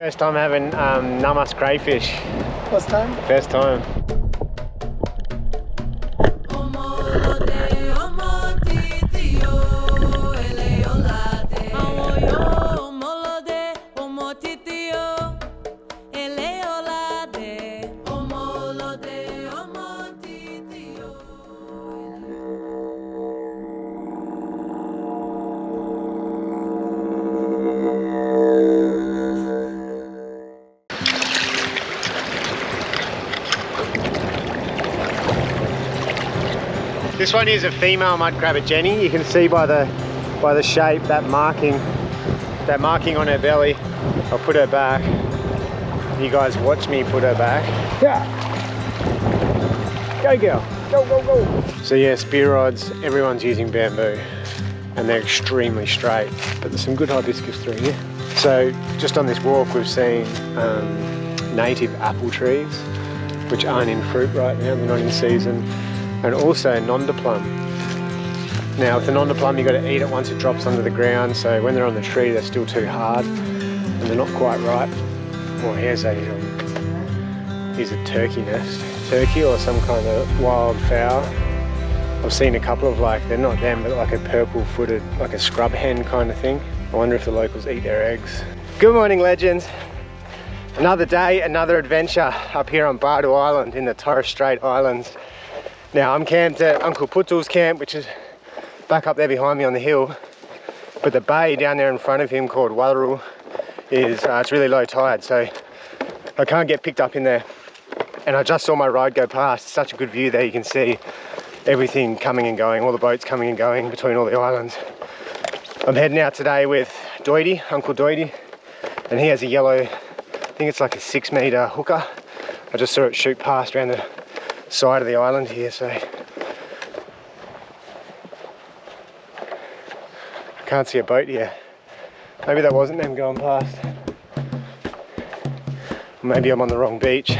First time having namas crayfish. First time? First time. This one is a female mudcrabber, Jenny. You can see by the shape, that marking on her belly. I'll put her back. You guys watch me put her back. Yeah. Go girl, go, go, go. So yeah, spear rods, everyone's using bamboo and they're extremely straight, but there's some good hibiscus through here. So just on this walk, we've seen native apple trees, which aren't in fruit right now, they're not in season. And also nonda plum. Now with the nonda plum, you've got to eat it once it drops under the ground, so when they're on the tree they're still too hard and they're not quite ripe. Oh, here's a turkey nest. Turkey or some kind of wild fowl. I've seen a couple of they're not them, but like a purple footed, like a scrub hen kind of thing. I wonder if the locals eat their eggs. Good morning, legends. Another day, another adventure up here on BADU Island in the Torres Strait Islands. Now I'm camped at Uncle Putul's camp, which is back up there behind me on the hill. But the bay down there in front of him called Wallaru is, it's really low tide, so I can't get picked up in there. And I just saw my ride go past. It's such a good view there, you can see everything coming and going, all the boats coming and going between all the islands. I'm heading out today with Doy, Uncle Doy, and he has a yellow, I think it's like a 6-meter hooker. I just saw it shoot past around the side of the island here, so I can't see a boat here. Maybe that wasn't them going past. Maybe I'm on the wrong beach.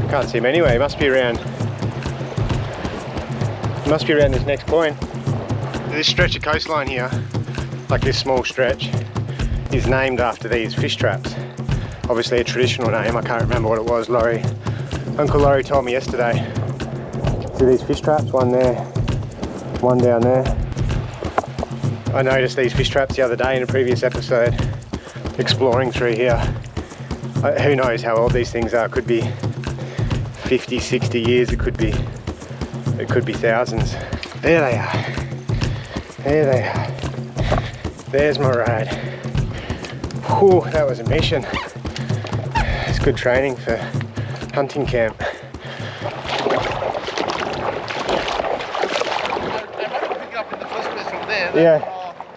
Can't see him anyway. He must be around this next point. This stretch of coastline here, like this small stretch, is named after these fish traps. Obviously a traditional name, I can't remember what it was. Uncle Laurie told me yesterday. See these fish traps? One there, one down there. I noticed these fish traps the other day in a previous episode, exploring through here. Who knows how old these things are? It could be 50, 60 years, it could be thousands. There they are. There they are. There's my ride. Whew, that was a mission. It's good training for hunting camp. They might have picked up in the first place from there. Yeah,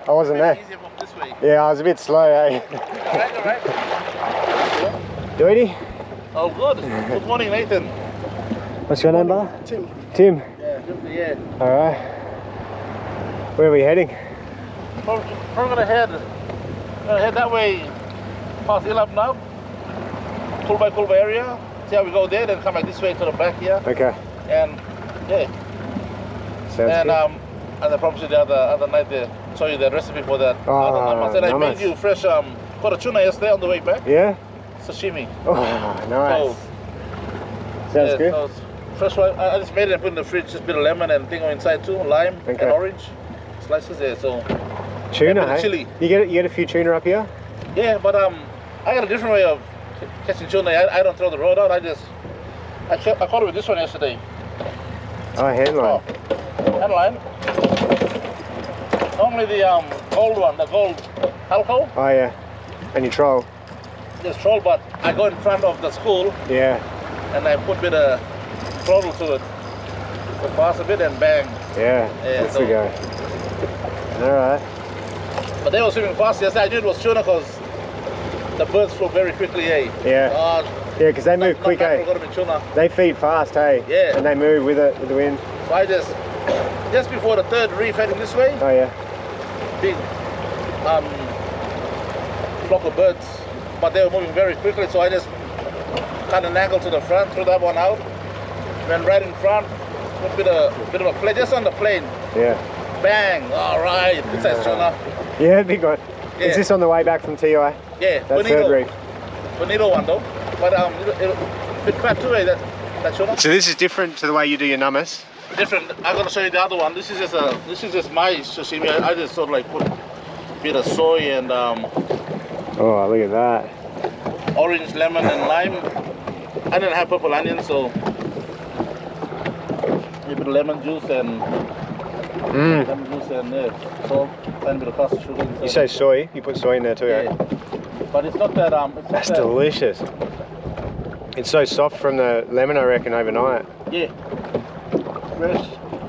I wasn't there. Easier from this way. Yeah, I was a bit slow, eh? All right. Doity? Oh, good. Good morning, Nathan. What's your name, brother? Tim. Tim? Yeah. Alright. Where are we heading? We're gonna head that way past Ilap now. Kulba area. See how we go there, then come back this way to the back here. Okay. And yeah. Sounds good. And I promised you the other night to show you the recipe for that. Oh, and I nice. made you fresh caught a tuna yesterday on the way back. Yeah? Sashimi. Oh, nice. Sounds good. So fresh one. I just made it and put it in the fridge. Just a bit of lemon and thing inside too, lime and orange slices there. So tuna, hey? Chili. You get a few tuna up here? Yeah, but I got a different way of catching tuna. I don't throw the rod out. I caught it with this one yesterday. Oh, handline. Handline. Normally the gold one, the gold halco. Oh yeah. And you troll? Just troll, but I go in front of the school. Yeah. And I put a bit of throttle to it. So pass a bit and bang. Yeah, that's the go. Alright. But they were swimming fast yesterday. I knew it was tuna because the birds flew very quickly, eh? Yeah. Yeah, because they move quick, eh? They feed fast, hey? Yeah. And they move with it, with the wind. So I just before the third reef heading this way. Oh yeah. Big flock of birds, but they were moving very quickly, so I just kind of angled to the front, threw that one out, then right in front, a bit of a play, just on the plane. Yeah. Bang! All right, it's a tuna. Yeah, big one. Yeah. Is this on the way back from TI? Yeah, That bonito. third reef. Bonito one though, but it'll bit fat too, that tuna. So this is different to the way you do your nummus? Different. I'm gonna show you the other one. This is just my sashimi. I just sort of like put a bit of soy and Oh, look at that. orange, lemon, and lime. I didn't have purple onion, so a bit of lemon juice and salt, and a bit of caster sugar. You say soy, you put soy in there too, yeah. right? But it's not that That's delicious. It's so soft from the lemon, I reckon, overnight. Yeah. Fresh.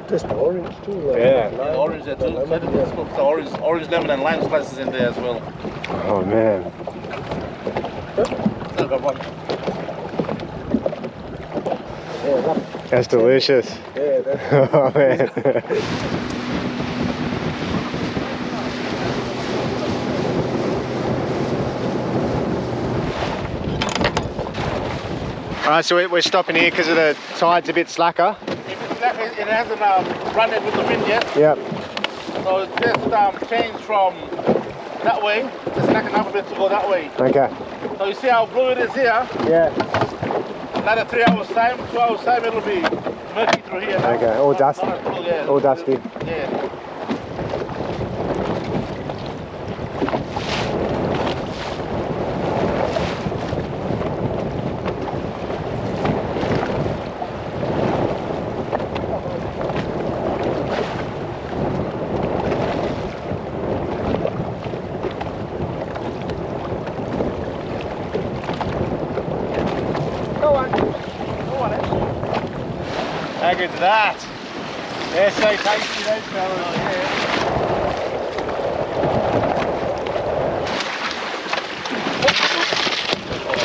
Just the orange too. Like Yeah. Yeah, orange there too. So I did just put the orange, lemon, and lime slices in there as well. Oh man. So I got one. Yeah, That's delicious. yeah, that's Oh man. Alright, so we're stopping here because the tide's a bit slacker. It hasn't run it with the wind yet. Yep. So it's just changed from that way, just slacking up a bit to go that way. Okay. So you see how blue it is here? Yeah. Another 3 hours time, 2 hours time, it'll be murky through here now. Okay, all dusty. Yeah. All dusty. Yeah. How good's that? They're so tasty, those fellas.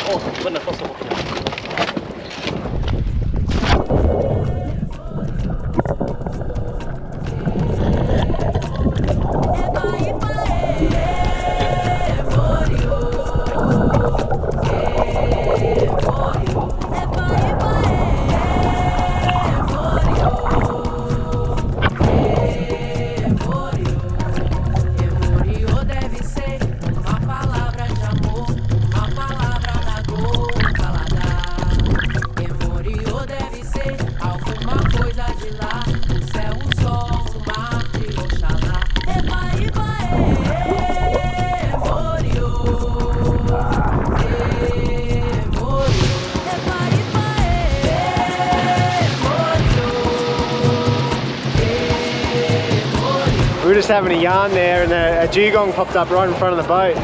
Oh, goodness, possible. We were just having a yarn there and a dugong popped up right in front of the boat.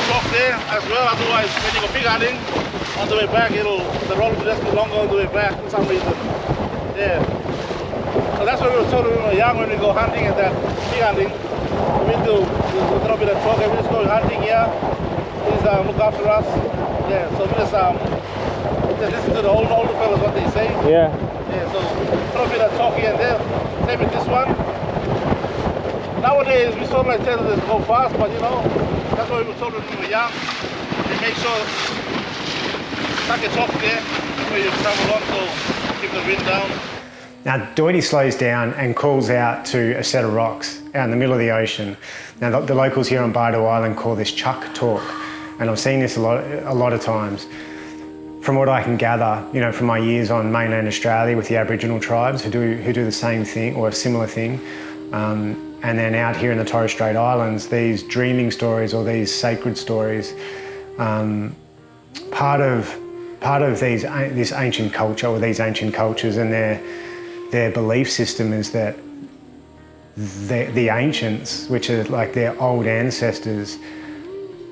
Stop there as well, otherwise when you go pig hunting, on the way back the road will just be longer on the way back for some reason. Yeah. So that's what we were told when we were young, when we go hunting and that pig hunting. We do a little bit of talk, we just go hunting here, please look after us. Yeah, so we just listen to the older fellas what they say. Yeah. Yeah, so a little bit of talk here and there. Same with this one. Nowadays we sort of like tell them to go fast, but you know, that's what we were told when we were young. We make sure like a chalk there where you travel on, so keep the wind down. Now Doy slows down and calls out to a set of rocks out in the middle of the ocean. Now the locals here on BADU Island call this chuck talk, and I've seen this a lot of times. From what I can gather, you know, from my years on mainland Australia with the Aboriginal tribes who do the same thing or a similar thing, and then out here in the Torres Strait Islands, these dreaming stories or these sacred stories, part of this ancient culture or these ancient cultures and their belief system is that the ancients, which are like their old ancestors,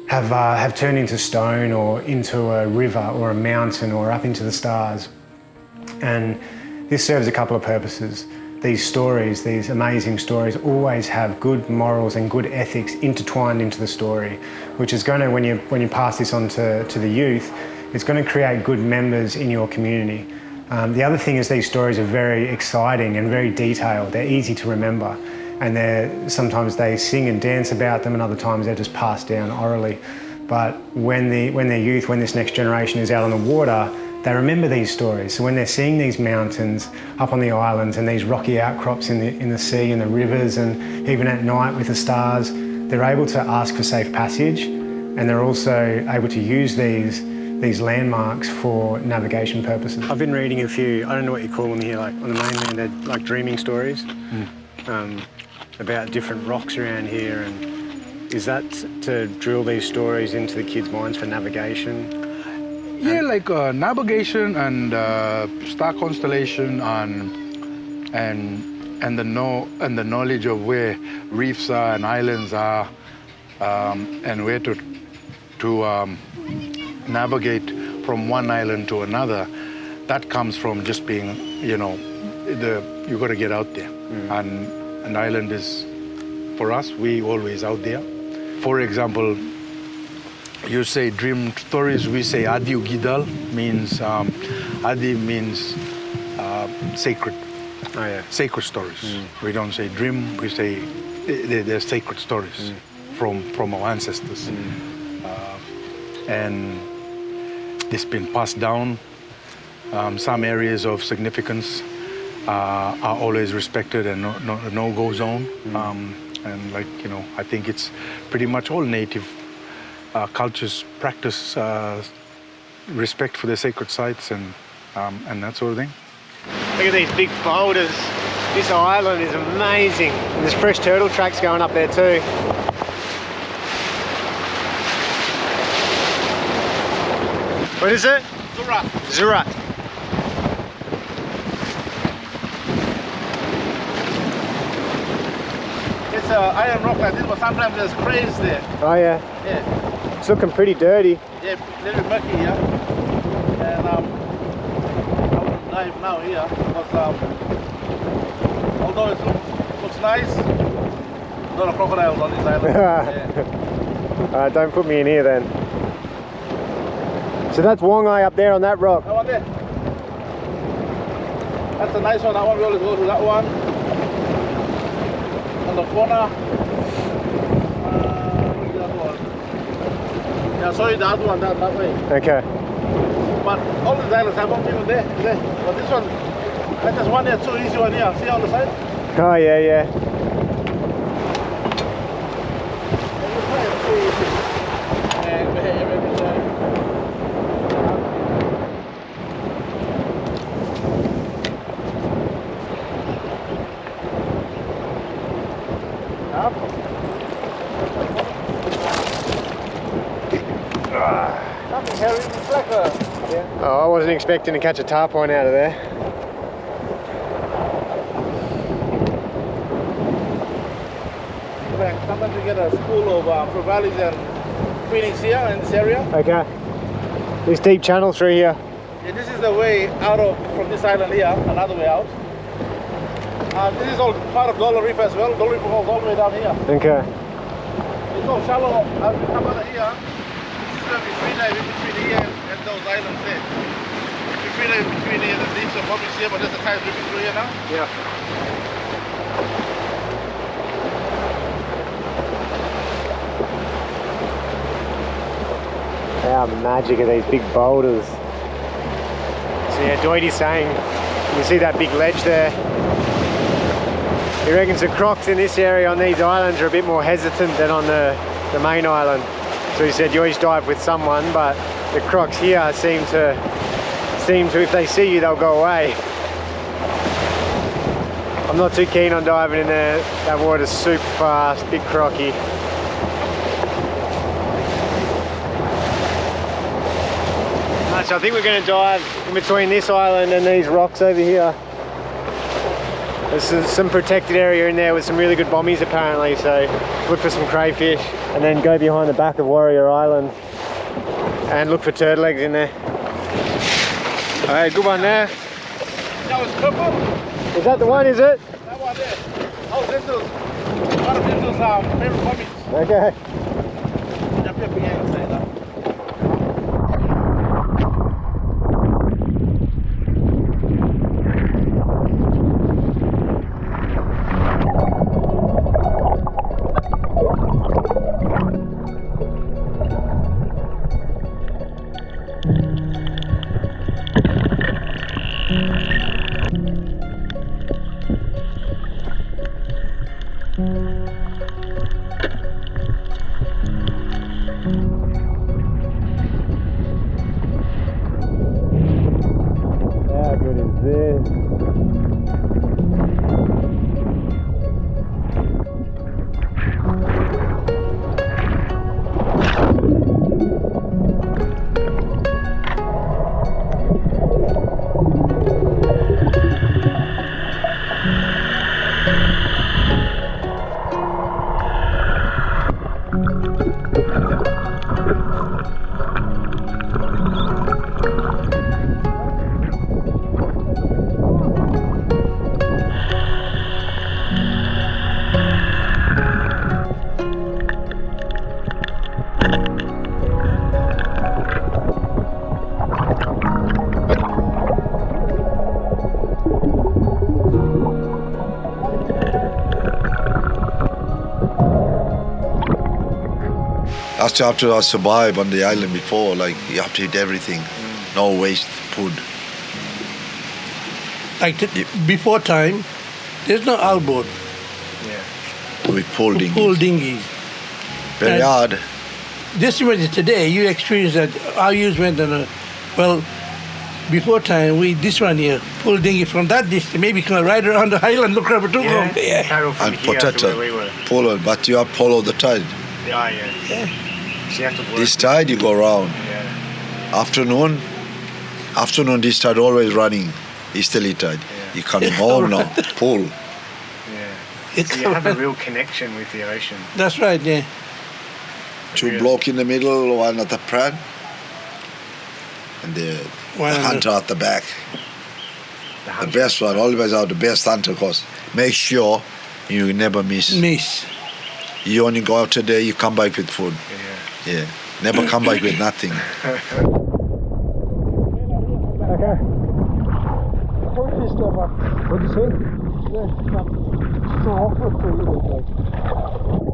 have turned into stone or into a river or a mountain or up into the stars. And this serves a couple of purposes. These stories, these amazing stories, always have good morals and good ethics intertwined into the story, which is going to, when you pass this on to the youth, it's going to create good members in your community. The other thing is these stories are very exciting and very detailed. They're easy to remember. and sometimes they sing and dance about them, and other times they're just passed down orally. But when their youth, when this next generation is out on the water, they remember these stories. So when they're seeing these mountains up on the islands and these rocky outcrops in the sea and the rivers, and even at night with the stars, they're able to ask for safe passage, and they're also able to use these landmarks for navigation purposes. I've been reading a few, I don't know what you call them here, like on the mainland, they're like dreaming stories about different rocks around here. And is that to drill these stories into the kids' minds for navigation? Yeah, like navigation and star constellation and the knowledge of where reefs are and islands are, and where to navigate from one island to another. That comes from just being, you know, you got to get out there. And an island is, for us, we always out there. For example, you say dream stories, we say Adi Gidal, means, Adi means sacred. Oh, yeah. Sacred stories. We don't say dream, we say they're sacred stories from our ancestors. And it's been passed down. Some areas of significance are always respected and no-go zone. And like, you know, I think it's pretty much all native cultures practice respect for their sacred sites and that sort of thing. Look at these big boulders. This island is amazing. And there's fresh turtle tracks going up there too. What is it? Zurat. Zurat. It's an iron rock like this, but sometimes there's crays there. Oh yeah. Yeah. It's looking pretty dirty. Yeah, a little murky here. And I wouldn't dive now here because although it looks nice, a lot of crocodiles on this island. Yeah. Don't put me in here then. So that's Wongai up there on that rock. That one there. That's a nice one. That one, we always go to that one. On the corner. Where's the other one? Yeah, sorry, the other one, that way. Okay. But all these islands have one people there. But this one, there's one there, too easy one here. See on the side? Oh yeah, yeah. Nothing hairy, it's like a... Yeah. Oh, I wasn't expecting to catch a tarpon out of there. Sometimes we get a school of Foraging and Queenings here in this area. Okay. This deep channel through here. Yeah, this is the way out from this island here, another way out. This is all part of Dollar Reef as well. Dollar Reef goes all the way down here. Okay. It's all shallow as we come out of here. This is where we free dive in between here and those islands there. We free dive in between here and the deep, so probably here, but there's a tide dripping through here now. Yeah. How magic are these big boulders. So yeah, Doidy's saying, you see that big ledge there? He reckons the crocs in this area on these islands are a bit more hesitant than on the main island. So he said you always dive with someone, but the crocs here seem to, if they see you, they'll go away. I'm not too keen on diving in there. That water's super fast, big crocky. So I think we're going to dive in between this island and these rocks over here. There's some protected area in there with some really good bommies apparently, so look for some crayfish and then go behind the back of Warrior Island and look for turtle eggs in there. Alright, good one there. That was purple. Is that the one, is it? That one there. Oh, this is one of Dintel's favorite bommies. Okay. Jump up again and say that. That's after I survived on the island before, like you have to eat everything, no waste food. Like before time, there's no outboard. We pull dinghies. Pull dinghies. Very And hard. Just imagine today, you experience that our youth went on a, well, before time, this one here, pull dinghy from that distance, maybe can ride around the island, look over to Yeah. yeah. Paddle from And here to potato, where we were. polo, but you have follow the tide. Yeah. So you have to work. This tide you go around. Yeah. Afternoon this tide always running, easterly tide. Yeah. You coming home now, pull. Yeah. It's So you have a real connection with the ocean. That's right, yeah. Two block in the middle, one at the pram, and the One on hunter at the back. The The hunter. best one, always have the best hunter, cause make sure you never miss. Miss. You only go out today, you come back with food. Yeah. Yeah, never come back with nothing. Okay. What'd you say? Yeah, so awkward for you, like.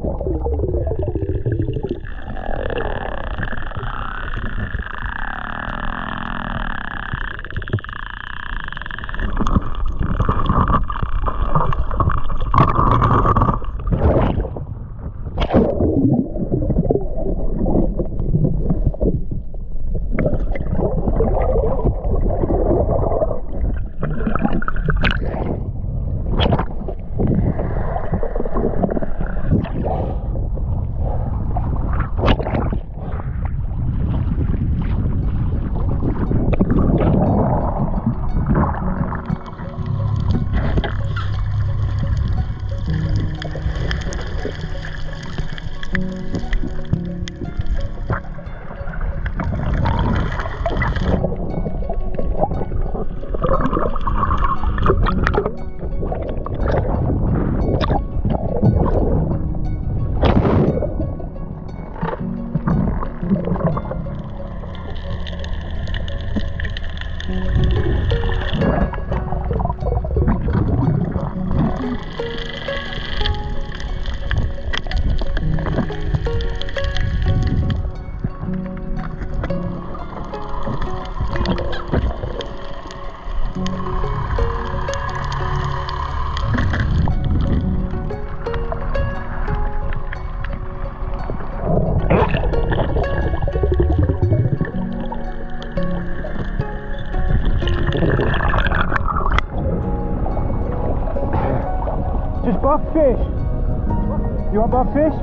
Just buff fish. You want buff fish?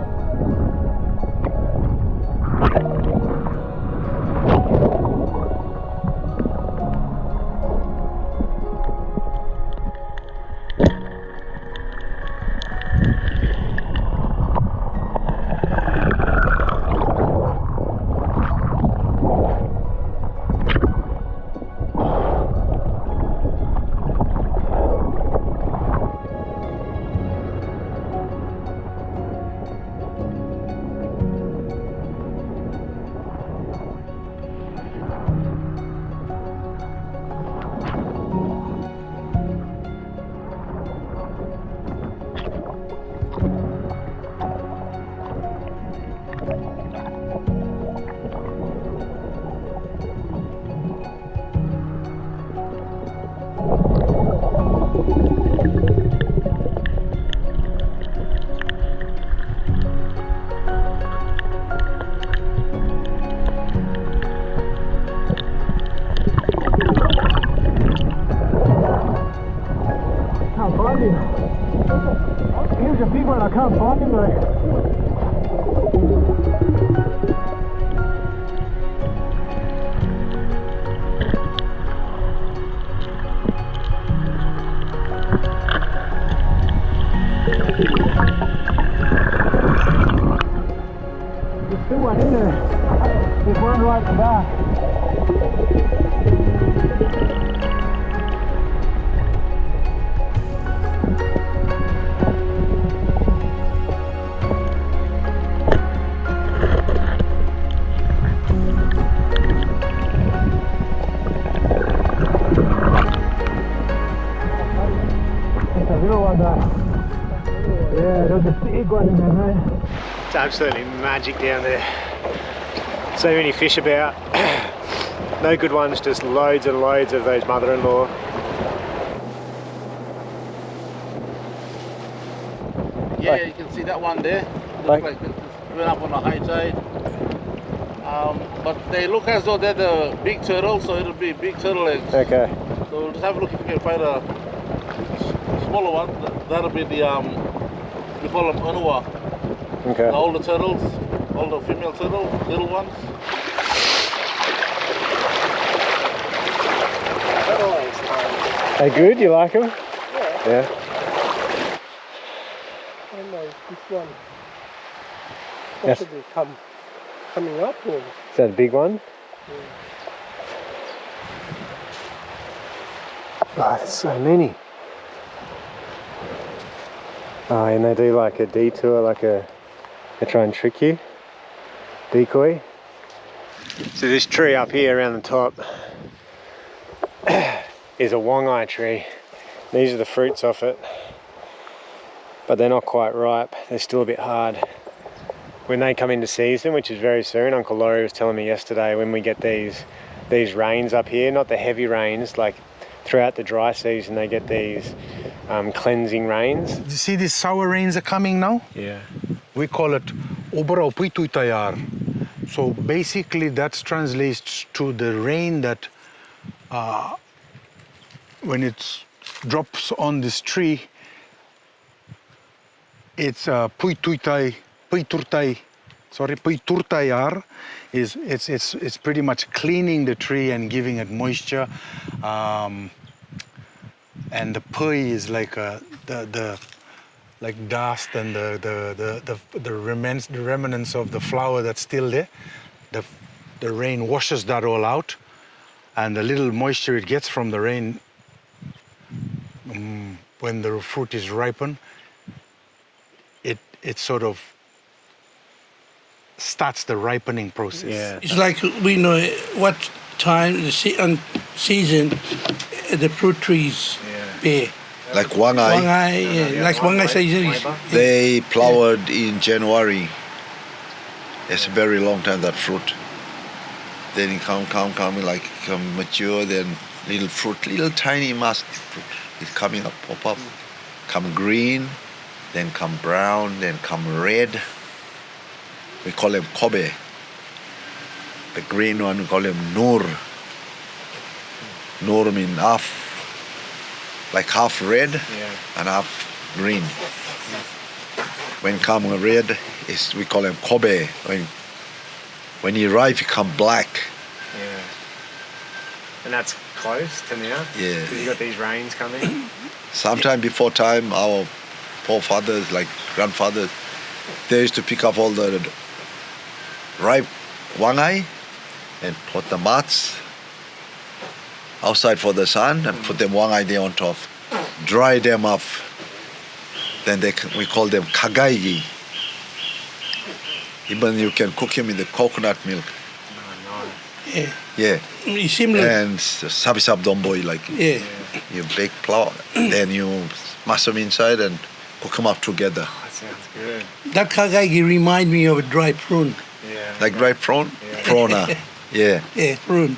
Can't find him. He was a big one, I can't find him though. Good one, isn't there? There's one right at the back. It's a little one there. Yeah, there's a big one in there, man. It's absolutely magic down there. So many fish about. No good ones, just loads and loads of those mother-in-law. Yeah, you can see that one there. Like- Looks like it went up on the high tide. But they look as though they're the big turtle, so it'll be big turtle eggs. Okay. So we'll just have a look if we can find a smaller one. That'll be the we call them unua. Okay. All the turtles, all the female turtle, little ones. They good? You like them? Yeah. I don't know, this one Yes. possibly coming up or Is that a big one? Oh, there's so many. Oh, and they do like a detour, they try and trick you. Decoy. So this tree up here around the top is a wongai tree. These are the fruits off it, but they're not quite ripe. They're still a bit hard. When they come into season, which is very soon, Uncle Laurie was telling me yesterday, when we get these rains up here, not the heavy rains, like throughout the dry season they get these cleansing rains. You see these sour rains are coming now? Yeah. We call it obra puituitayar. So basically that translates to the rain that when it drops on this tree, it's puiturtayar is it's pretty much cleaning the tree and giving it moisture. And the pui is like the like dust and the remnants of the flower that's still there. The rain washes that all out, and the little moisture it gets from the rain when the fruit is ripened, it sort of starts the ripening process. Yeah. It's like we know what time the season the fruit trees bear. Like wangai, Wangai, like wangai season. they flowered in January. It's a very long time, that fruit. Then it come mature, then little fruit, little tiny mask fruit. It's coming up, pop up, come green, then come brown, then come red. We call them kobe. The green one we call them nur. Nur means half, like half red and half green. When come red, we call them kobe. When you ripe, you come black. Yeah. And that's close to now? Yeah. Because you got these rains coming? Sometime before time, our forefathers, like grandfathers, they used to pick up all the ripe wangai and put the mats outside for the sun and put them wangai there on top. Dry them up. Then we call them kagaigi. Even you can cook them in the coconut milk. Yeah. Yeah. It's similar. And sabi-sab domboy, like Yeah. you bake flour, then you mash them inside and cook them up together. That sounds good. That kagaigi remind me of a dry prune. Yeah. Like dry prawn? Prawna. Yeah. Yeah, prune.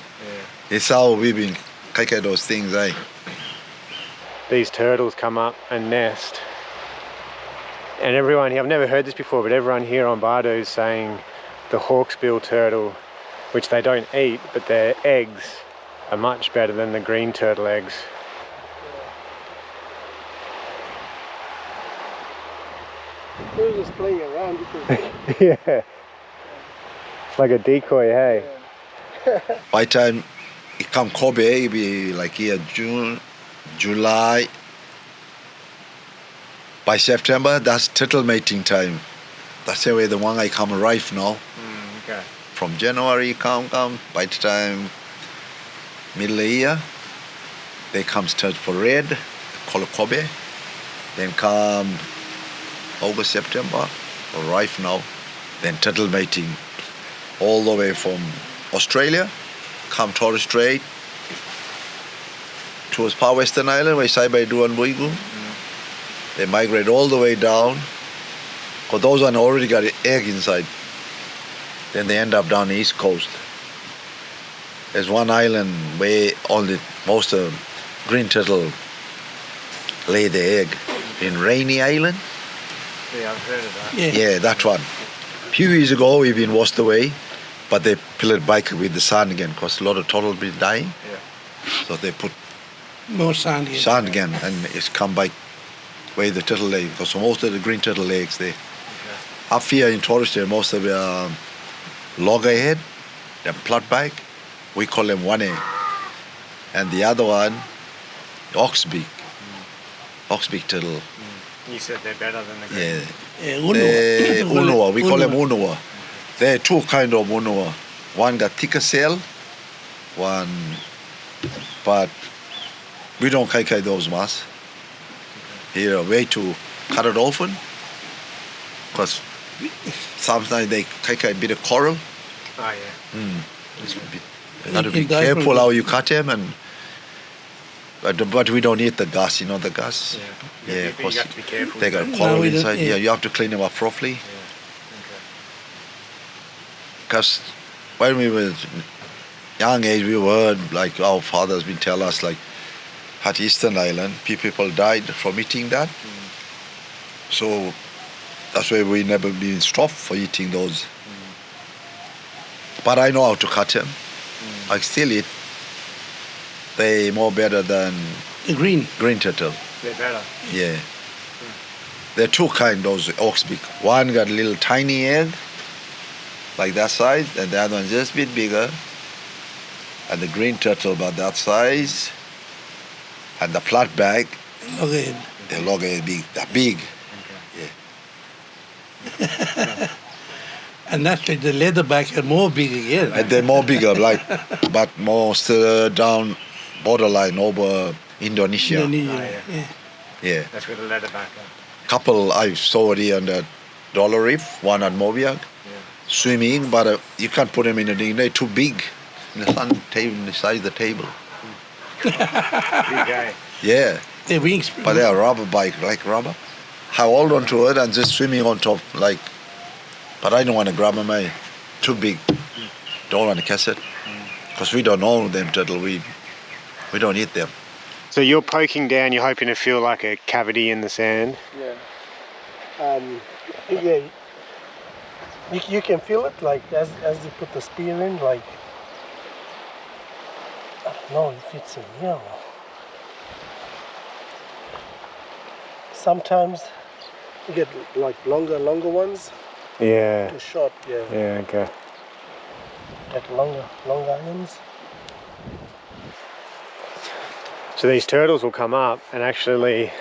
It's how we've been cooking those things, eh? These turtles come up and nest. And everyone here, I've never heard this before, but everyone here on BADU is saying the hawksbill turtle, which they don't eat, but their eggs are much better than the green turtle eggs. they're just playing around because Yeah. It's like a decoy, hey? By time it come Kobe, it be like here June, July. By September, that's turtle mating time. That's the way the one I come ripe now. from January, come. By the time middle of the year, they come search for red, call Kobe. Then come August, September, arrive now. Then turtle mating all the way from Australia, come Torres Strait, towards Far Western Island, where BADU and Buigu. They migrate all the way down, because those one already got an egg inside. Then they end up down the east coast. There's one island where only most of green turtle lay their egg, in Rainy Island. Yeah, I've heard of that. Yeah. Yeah, that one. A few years ago, we've been washed away, but they fill it back with the sand again, because a lot of turtle been dying. Yeah. So they put More sand here. sand again, and it's come back where the turtle lay, because most of the green turtle lakes there. Up here in Torres Strait, most of the loggerhead, the plotback, we call them 1A. And the other one, oxbeak. Oxbeak turtle. You said they're better than the green. Yeah. Unua. We call them unua. There are two kind of unua. One got thicker shell, one, but we don't kai those much. Here, a way to cut it often, because sometimes they kai a bit of coral. Oh, yeah. You got to be can die from careful the- how you cut them, and but we don't eat the gas. You know the gas. Yeah, You because have to be careful. they got with coral we don't- inside. yeah. Yeah, you have to clean them up properly. that. Yeah. Because when we were young age, we heard like our fathers been tell us like at Eastern Island, people died from eating that. So that's why we never been stopped for eating those. But I know how to cut them. I still eat. They more better than The green. green turtle. They're better. Yeah. There are two kind those oxbeak. One got a little tiny egg, like that size, and the other one just a bit bigger. And the green turtle about that size. And the flatback, Okay. the loggerhead big, they're big. And naturally, the leatherback are more big again. And they're more bigger, like, but more still down borderline over Indonesia. Indonesia. yeah. Yeah. Yeah. That's where the leatherback are. Couple I saw it here on the Dollar Reef, one at Mobiak, swimming, but you can't put them in a thing. They're too big. In the sun table, the size of the table. Big guy. Yeah, Their wings. but they are rubber bike, like rubber. I hold on to it and just swimming on top, like. But I don't want to grab them, eh? Too big. Don't want to catch it, because we don't know them turtle. We don't eat them. So you're poking down, you're hoping to feel like a cavity in the sand. Yeah. Yeah. You can feel it like as you put the spear in, like I don't know if it's in here. Sometimes you get like longer ones. Yeah. Too short, yeah. Yeah, okay. Get longer ends. So these turtles will come up and actually,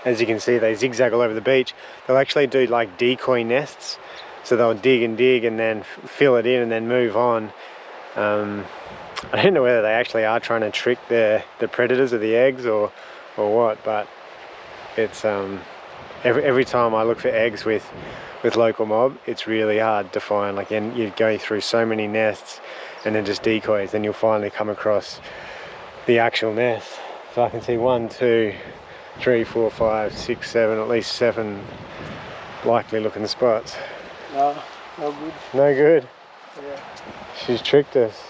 as you can see, they zigzag all over the beach. They'll actually do like decoy nests. So they'll dig and then fill it in and then move on. I don't know whether they actually are trying to trick the predators of the eggs or what, but it's every time I look for eggs with local mob, it's really hard to find. Like, and you go through so many nests and then just decoys, then you'll finally come across the actual nest. So I can see 1, 2, 3, 4, 5, 6, 7, at least 7 likely looking spots. No good. No good. Yeah. She's tricked us.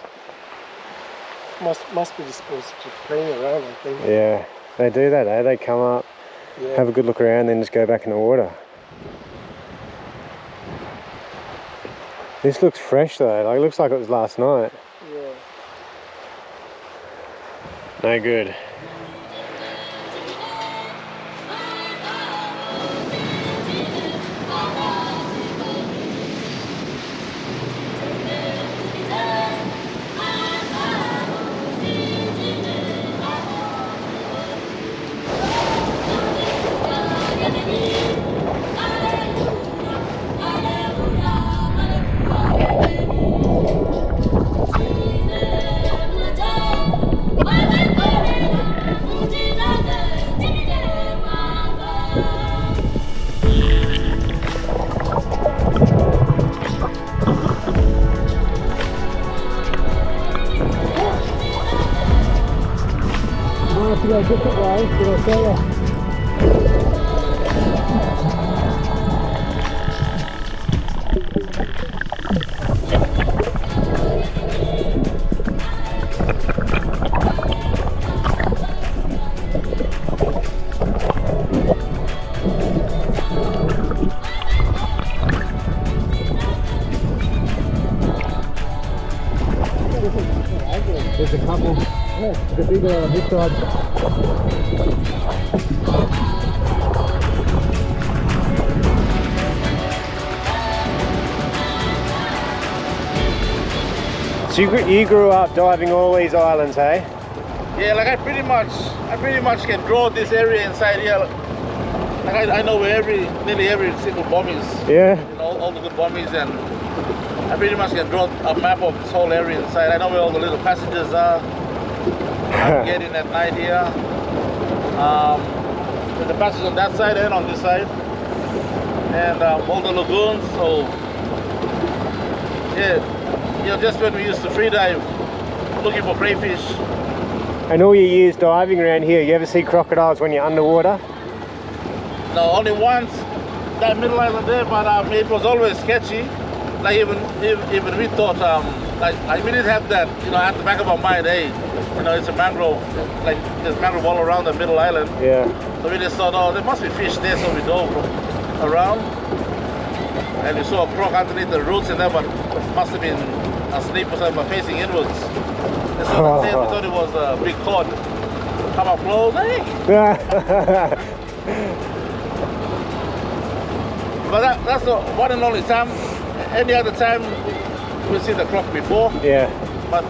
Must be disposed to playing around, I think. Yeah, they do that, eh? They come up, Yeah. have a good look around, then just go back in the water. This looks fresh though, like it looks like it was last night. Yeah. No good. a different way, but I'll show you. There's a couple. Yeah, the bigger on this side. So you grew up diving all these islands, hey? Yeah, like I pretty much can draw this area inside here. Like I know where nearly every single bomb is. Yeah. You know, all the good bombies, and I pretty much can draw a map of this whole area inside. I know where all the little passages are. I can get in at night here. There's a passage on that side and on this side, and all the lagoons. So yeah, you know, just when we used to free dive, looking for crayfish. And all your years diving around here, you ever see crocodiles when you're underwater? No, only once, that middle island there, but it was always sketchy. Like even we thought, like we did have that, you know, at the back of our mind, hey, you know, it's a mangrove, like there's mangrove all around the middle island. Yeah. So we just thought, oh, there must be fish there, so we dove around, and we saw a croc underneath the roots in there, but it must have been asleep or something, but facing inwards. And so we thought it was a big cod. Come up close, hey. But that's the one and only time. Any other time we've seen the croc before. Yeah. But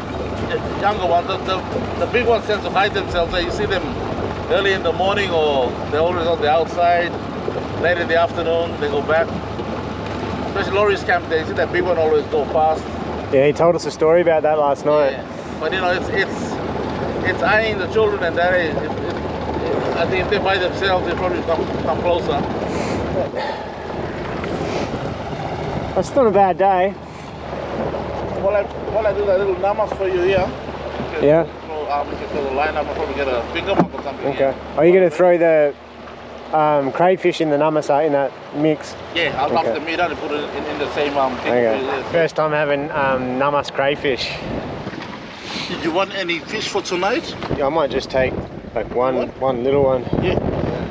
the younger ones, the big ones tend to hide themselves. You see them early in the morning, or they're always on the outside. Late in the afternoon, they go back. Especially Laurie's camp there, you see that big one always go past. Yeah, he told us a story about that last night. Yeah. But you know, it's eyeing the children, and that I think if they're by themselves, they probably come closer. That's not a bad day. While I do that little namas for you here. Yeah. We can throw the line up and probably get a finger mark or something. Okay. Here. Are you going to throw the crayfish in the namasa in that mix? Yeah, I'll lump the meat out and put it in the same thing. Okay. First time having namas crayfish. Did you want any fish for tonight? Yeah, I might just take like one little one. Yeah.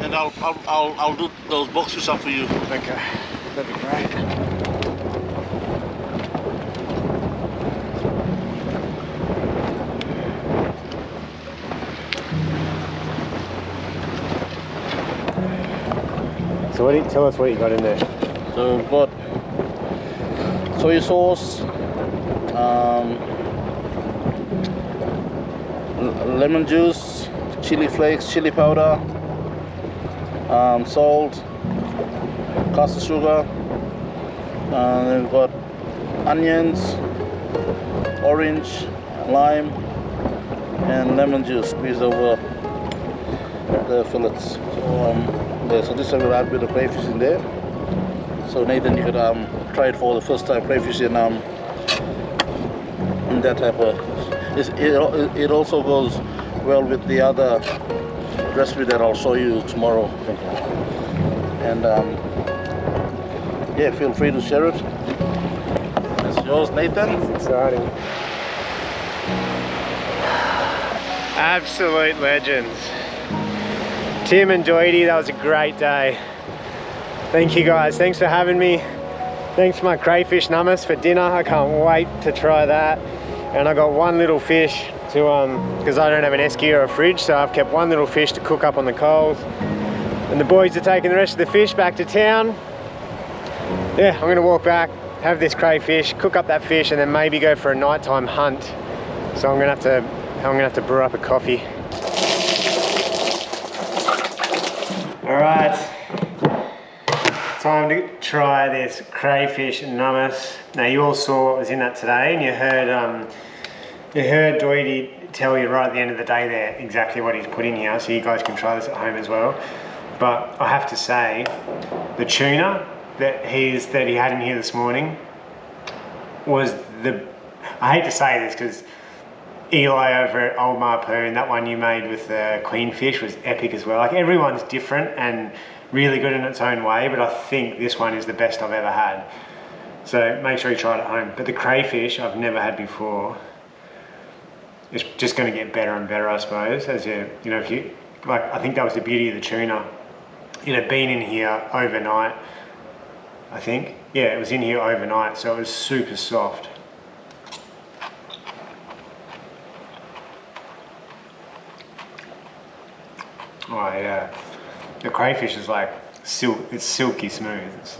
And I'll do those box fish up for you. Okay. That'd be great. So tell us what you got in there. So we've got soy sauce, lemon juice, chili flakes, chili powder, salt, caster sugar, and then we've got onions, orange, lime, and lemon juice squeezed over the fillets. So this time we'll add a bit of crayfish in there. So Nathan, you could try it for the first time, crayfish in that type of. It also goes well with the other recipe that I'll show you tomorrow. And yeah, feel free to share it. It's yours, Nathan. It's exciting. Absolute legends. Tim and Doity, that was a great day. Thank you guys, thanks for having me. Thanks for my crayfish namas for dinner. I can't wait to try that. And I got one little fish to, because I don't have an esky or a fridge, so I've kept one little fish to cook up on the coals. And the boys are taking the rest of the fish back to town. Yeah, I'm gonna walk back, have this crayfish, cook up that fish, and then maybe go for a nighttime hunt. So I'm gonna have to brew up a coffee. All right, time to try this crayfish namas. Now you all saw what was in that today, and you heard Doity tell you right at the end of the day there exactly what he's put in here, so you guys can try this at home as well. But I have to say, the tuna that he had in here this morning was I hate to say this because Eli over at Old Marpoon, that one you made with the queenfish was epic as well. Like everyone's different and really good in its own way, but I think this one is the best I've ever had. So make sure you try it at home. But the crayfish I've never had before. It's just going to get better and better, I suppose, as you know, if you, like, I think that was the beauty of the tuna. It had been in here overnight, I think. Yeah, it was in here overnight, so it was super soft. Oh yeah, the crayfish is like it's silky smooth. It's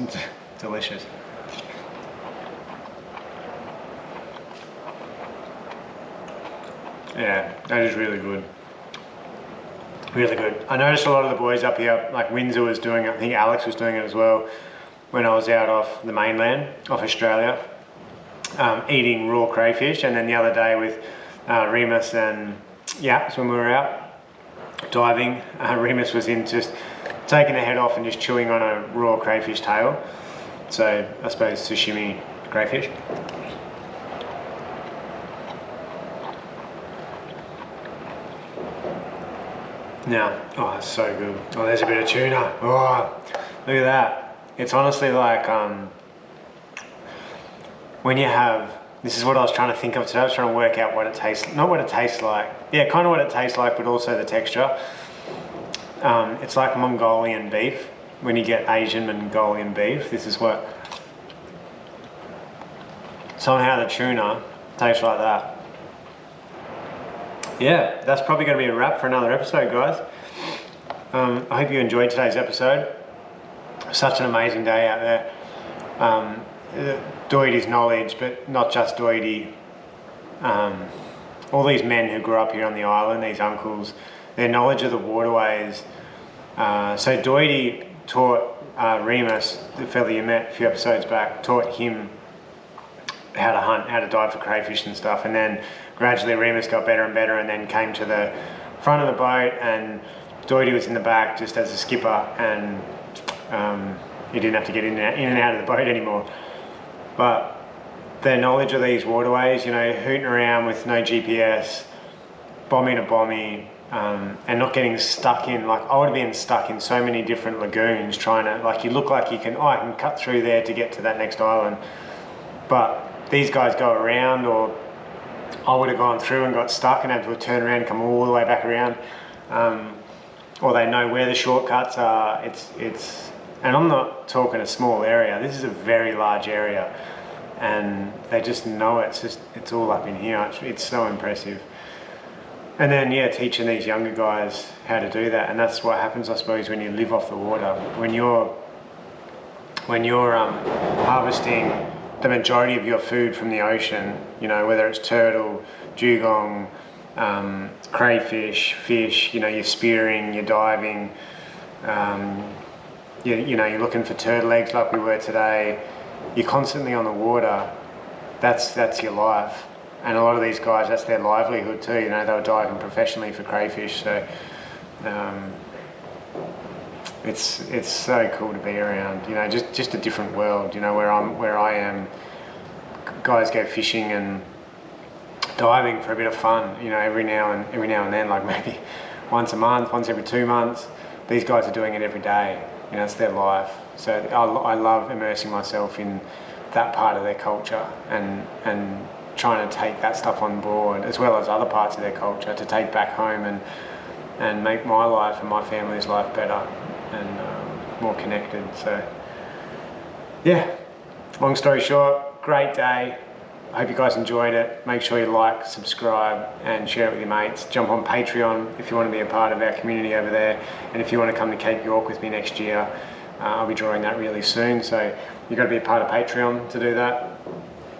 delicious. Yeah, that is really good. Really good. I noticed a lot of the boys up here, like Windsor was doing it, I think Alex was doing it as well, when I was out off the mainland, off Australia, eating raw crayfish. And then the other day with Remus and Yaps, when we were out diving, Remus was in just taking the head off and just chewing on a raw crayfish tail. So I suppose sashimi crayfish. Now, oh, it's so good. Oh, there's a bit of tuna. Oh, look at that. It's honestly like when you have, this is what I was trying to think of today. I was trying to work out what it tastes, not what it tastes like. Yeah, kind of what it tastes like, but also the texture. It's like Mongolian beef. When you get Asian Mongolian beef, this is what, somehow the tuna tastes like that. Yeah, that's probably going to be a wrap for another episode, guys. I hope you enjoyed today's episode. Such an amazing day out there. Doidy's knowledge, but not just Doidy. All these men who grew up here on the island, these uncles, their knowledge of the waterways. So Doidy taught Remus, the fella you met a few episodes back, taught him how to hunt, how to dive for crayfish and stuff. And then gradually Remus got better and better, and then came to the front of the boat, and Doidy was in the back just as a skipper, and he didn't have to get in and out of the boat anymore. But their knowledge of these waterways, you know, hooting around with no GPS, bombing to bombing, and not getting stuck in, like I would have been stuck in so many different lagoons trying to, like you look like you can, oh, I can cut through there to get to that next island. But these guys go around, or I would have gone through and got stuck and had to turn around and come all the way back around. Or they know where the shortcuts are. And I'm not talking a small area. This is a very large area, and they just know it. It's all up in here. It's so impressive. And then yeah, teaching these younger guys how to do that, and that's what happens, I suppose, when you live off the water. When you're harvesting the majority of your food from the ocean, you know, whether it's turtle, dugong, crayfish, fish, you know, you're spearing, you're diving, you know, you're looking for turtle eggs like we were today. You're constantly on the water. That's your life. And a lot of these guys, that's their livelihood too. You know, they were diving professionally for crayfish. So it's so cool to be around. You know, just a different world. You know, where I am. Guys go fishing and diving for a bit of fun. You know, every now and then, like maybe once a month, once every 2 months. These guys are doing it every day. You know, it's their life. So I love immersing myself in that part of their culture and trying to take that stuff on board, as well as other parts of their culture, to take back home and make my life and my family's life better and more connected. So yeah, long story short, great day. I hope you guys enjoyed it. Make sure you like, subscribe, and share it with your mates. Jump on Patreon if you want to be a part of our community over there. And if you want to come to Cape York with me next year, I'll be drawing that really soon. So you've got to be a part of Patreon to do that.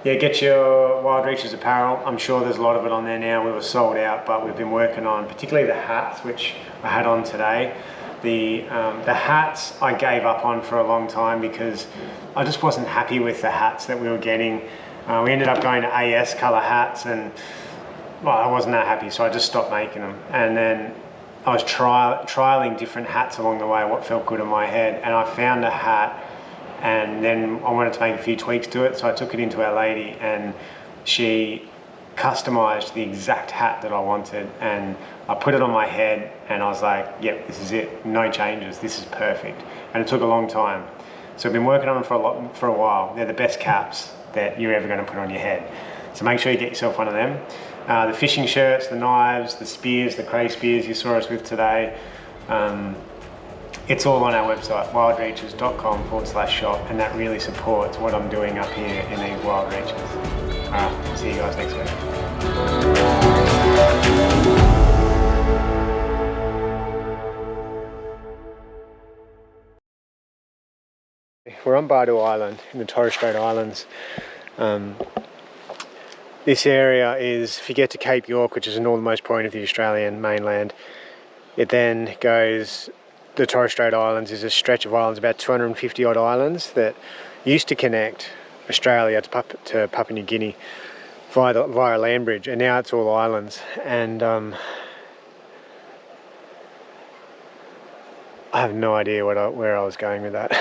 Yeah, get your Wild Reaches apparel. I'm sure there's a lot of it on there now. We were sold out, but we've been working on, particularly the hats, which I had on today. The hats I gave up on for a long time because I just wasn't happy with the hats that we were getting. We ended up going to AS colour hats, and well, I wasn't that happy, so I just stopped making them. And then I was trialing different hats along the way, what felt good in my head, and I found a hat, and then I wanted to make a few tweaks to it, so I took it into Our Lady, and she customized the exact hat that I wanted, and I put it on my head and I was like, yep, this is it, no changes, this is perfect. And it took a long time. So I've been working on them for a while. They're the best caps that you're ever going to put on your head. So make sure you get yourself one of them. The fishing shirts, the knives, the spears, the cray spears you saw us with today, it's all on our website, wildreaches.com/shop, and that really supports what I'm doing up here in these wild reaches. Alright, see you guys next week. We're on BADU Island in the Torres Strait Islands. This area is, if you get to Cape York, which is the northernmost point of the Australian mainland, it then goes, the Torres Strait Islands is a stretch of islands, about 250 odd islands that used to connect Australia to Papua New Guinea via land bridge, and now it's all islands. And I have no idea where I was going with that.